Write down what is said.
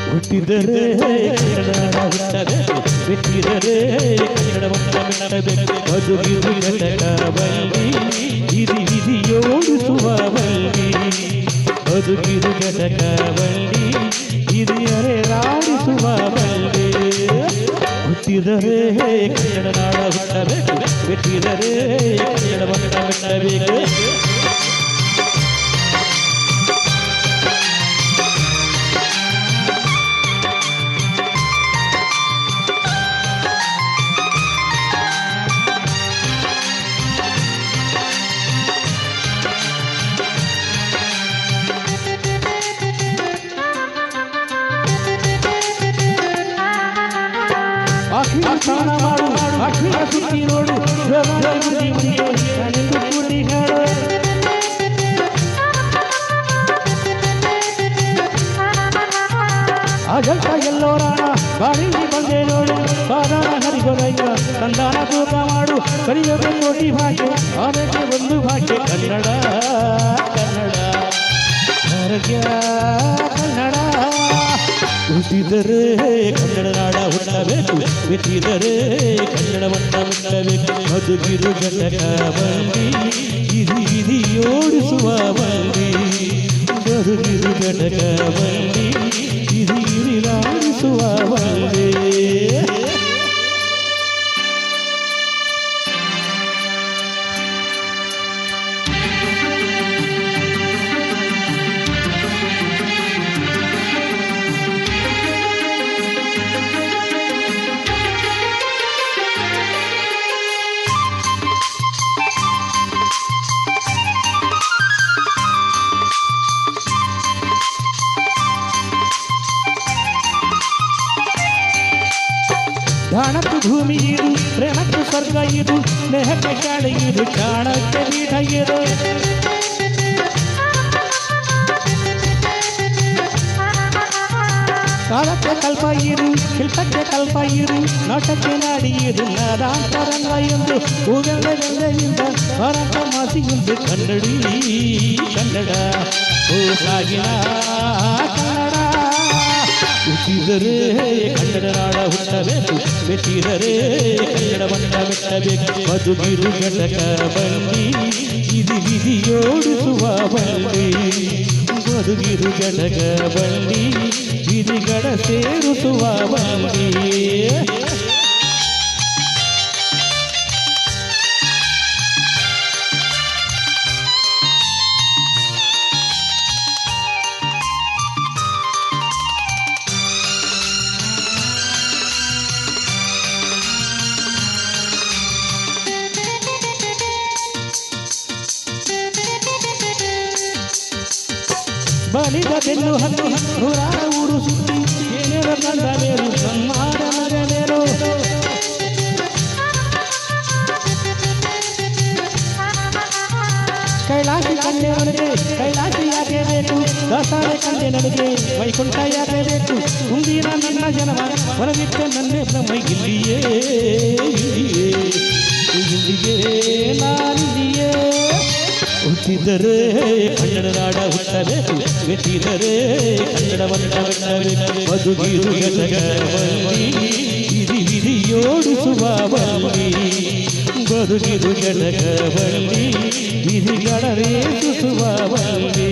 ಹುಟ್ಟಿದರೆ ಬಿಟ್ಟಿದರೆ ಬದುಕಿದು ಘಟಕವಲ್ಲಿ ಇದು ವಿಧಿಯೋಡಿಸುವ ಬಲ್ಲಿ ಬದುಕಿದು ಘಟಕವಲ್ಲಿ ಹಿರಿಯರೇ ರಾಡಿಸುವ ಬಲ್ಲಿ ಹುಟ್ಟಿದರೆ ಕನ್ನಡ ನಾಡ ಹುಟ್ಟಬೇಕು ಬಿಟ್ಟಿದರೆ ಕನ್ನಡವನ್ನು ಬಿಟ್ಟಬೇಕು ಸ್ನಾನ ಮಾಡು ಅಕ್ಷರ ಸುತ್ತಿ ನೋಡು ಕೂಡಿ ಹಾಡು ಅಜಂತ ಎಲ್ಲೋರಾಣ ಬಾಡಿಗೆ ಬಂದೆ ನೋಡು ಸಾಧಾರಣ ಹರಿಗೊಲಯ್ಯ ಸಂಧಾನ ತೂಕ ಮಾಡು ಕಲಿಯಬೇಕು ಕೋಟಿ ಭಾಷೆ ಆಮೇಲೆ ಒಂದು ಭಾಷೆ ಕನ್ನಡ ಕನ್ನಡ ಆರೋಗ್ಯ ಕನ್ನಡ ಹುಟ್ಟಿದರೆ ಕನ್ನಡ ನಾಡ ಹುಟ್ಟಬೇಕು ಬಿಟ್ಟಿದರೆ ಕನ್ನಡವನ್ನ ಹುಟ್ಟಬೇಕು ಬದುಕಿರು ಘಟಕವಲ್ಲಿ ಹಿರಿಯೋಡಿಸುವ ಬಲ್ಲಿ ಬದುಕಿರು ಘಟಕವಲ್ಲಿ ಹಿರಿಯಾಡಿಸುವ ಬಲ್ಲಿ ದಾನಕ್ಕೆ ಭೂಮಿ ಇದು ಪ್ರೇಮಕ್ಕೆ ಸ್ವರ್ಗ ಇದು ಸ್ನೇಹಕ್ಕೆ ಶಾಲೆ ಇದು ಚಾಣಕ್ಕೆ ಪೀಠ ಇದು ಕಾಲಕ್ಕೆ ಕಲ್ಪ ಇದು ಶಿಲ್ಪಕ್ಕೆ ಕಲ್ಪ ಇದು ನಾಟಕ್ಕೆ ನಾಡಿ ಇದು ನಾದಾಂತರಂಗ ಎಂದು ಹೂವೆಂದ ಹೊರಟ ಮಾಸಿಯುಂದು ಕನ್ನಡಿ ಕನ್ನಡ ಓ ಸಾಗಿನ ಕನ್ನಡ ಹುಟ್ಟಿದರೆ ಕನ್ನಡ ನಾಡ ಹುಟ್ಟಬೇಕು ಬಿಟ್ಟಿದರೆ ಕನ್ನಡವನ್ನ ಬಿಟ್ಟಬೇಕು ಬದುಕಿರು ಘಟಕವಲ್ಲಿ ಇದು ವಿಧಿಯೋಡಿಸುವ ಬಲ್ಲಿ ಬದುಕಿರು ಘಟಕವಲ್ಲಿ ವಿಧಿಗಳ ಸೇರಿಸುವ ಬಲ್ಲಿ ಬಲಿದ ಬೆನ್ನು ಹತ್ತಿ ನೂರಾರ ಊರು ಸುತ್ತಿ ಏನೇರ ಕಂಡ ಮೇಲು ಸನ್ಮಾನ ಮಗನೇನು ಕೈಲಾಸಿ ಕಂಡೆ ನನಗೆ ಕೈಲಾಸಿ ಯಾಕೆ ಬೇಕು ದಾಸಾರೆ ಕಂಡೆ ನನಗೆ ವೈಕುಂಠ ಯಾಕೆ ಬೇಕು ಮುಂದಿನ ನನ್ನ ಜನಮ ಹೊರಗಿಟ್ಟೆ ನನ್ನೇ ಬ್ರಹ್ಮ ಇಲ್ಲಿಯೇ ಇಲ್ಲಿಯೇ ಇಲ್ಲಿಯೇ ನಾನಿಲ್ಲಿಯೇ ಹುಟ್ಟಿದರೆ ಕನ್ನಡ ನಾಡ ಹುಟ್ಟಬೇಕು ಬಿಟ್ಟಿದರೆ ಕನ್ನಡವನ್ನ ಬಿಟ್ಟಬೇಕು ಬದುಕಿರು ಘಟಕವಲ್ಲಿ ಹಿರಿಯೋಡಿಸುವ ಬಲ್ಲಿ ಬದುಕಿರು ಘಟಕವಲ್ಲಿ ಹಿರಿಗಳ ರೇಪಿಸುವ ಬಲ್ಲಿ